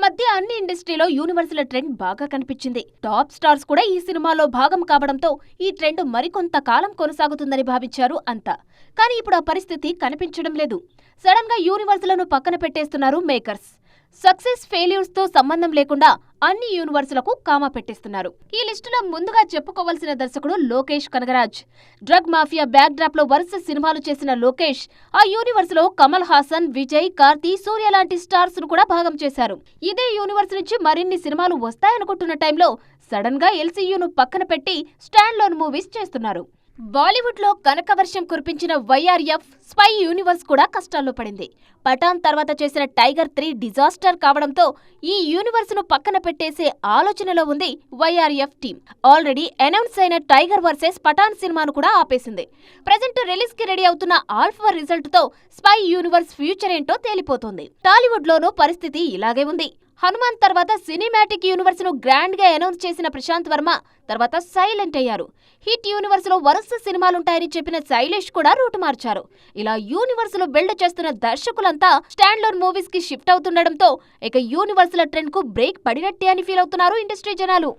మధ్య అన్ని ఇండస్ట్రీలో యూనివర్సల్ ట్రెండ్ బాగా కనిపించింది. టాప్ స్టార్స్ కూడా ఈ సినిమాలో భాగం కావడంతో ఈ ట్రెండ్ మరికొంత కాలం కొనసాగుతుందని భావించారు అంతా. కానీ ఇప్పుడు ఆ పరిస్థితి కనిపించడం లేదు. సడన్ గా యూనివర్స్లను పక్కన పెట్టేస్తున్నారు మేకర్స్. సక్సెస్ ఫెయిల్యూర్స్ తో సంబంధం లేకుండా అన్ని యూనివర్సులకు కామా పెట్టేస్తున్నారు. ఈ లిస్టులో ముందుగా చెప్పుకోవాల్సిన దర్శకుడు Lokesh Kanagaraj. Drug mafia back drop లో వరుస సినిమాలు చేసిన లోకేష్ ఆ యూనివర్స్ లో కమల్ హాసన్, విజయ్, కార్తీ, సూర్య లాంటి స్టార్స్ ను కూడా భాగం చేశారు. ఇదే యూనివర్స్ నుంచి మరిన్ని సినిమాలు వస్తాయనుకుంటున్న టైంలో సడన్ గా ఎల్సీయూను పక్కన పెట్టి స్టాండ్ లోన్ మూవీస్ చేస్తున్నారు. బాలీవుడ్ లో కనకవర్షం కురిపించిన వైఆర్ఎఫ్ స్పై యూనివర్స్ కూడా కష్టాల్లో పడింది. పఠాన్ తర్వాత చేసిన టైగర్ 3 డిజాస్టర్ కావడంతో ఈ యూనివర్స్ ను పక్కన పెట్టేసే ఆలోచనలో ఉంది వైఆర్ఎఫ్ టీం. ఆల్రెడీ అనౌన్స్ అయిన టైగర్ వర్సెస్ పఠాన్ సినిమాను కూడా ఆపేసింది. ప్రెజెంట్ రిలీజ్ కి రెడీ అవుతున్న ఆల్ఫా రిజల్ట్ తో స్పై యూనివర్స్ ఫ్యూచర్ ఏంటో తేలిపోతుంది. టాలీవుడ్ లోనూ పరిస్థితి ఇలాగే ఉంది. హనుమాన్ తర్వాత సినిమాటిక్ యూనివర్స్ ను గ్రాండ్ గా అనౌన్స్ చేసిన ప్రశాంత్ వర్మ తర్వాత సైలెంట్ అయ్యారు. హిట్ యూనివర్స్ లో వరుస సినిమాలుంటాయని చెప్పిన శైలేష్ కూడా రూటు మార్చారు. ఇలా యూనివర్స్ లో బిల్డ్ చేస్తున్న దర్శకులంతా స్టాండ్ లోన్ మూవీస్ కి షిఫ్ట్ అవుతుండడంతో ఇక యూనివర్స్ ల ట్రెండ్ కు బ్రేక్ పడినట్టే అని ఫీల్ అవుతున్నారు ఇండస్ట్రీ జనాలు.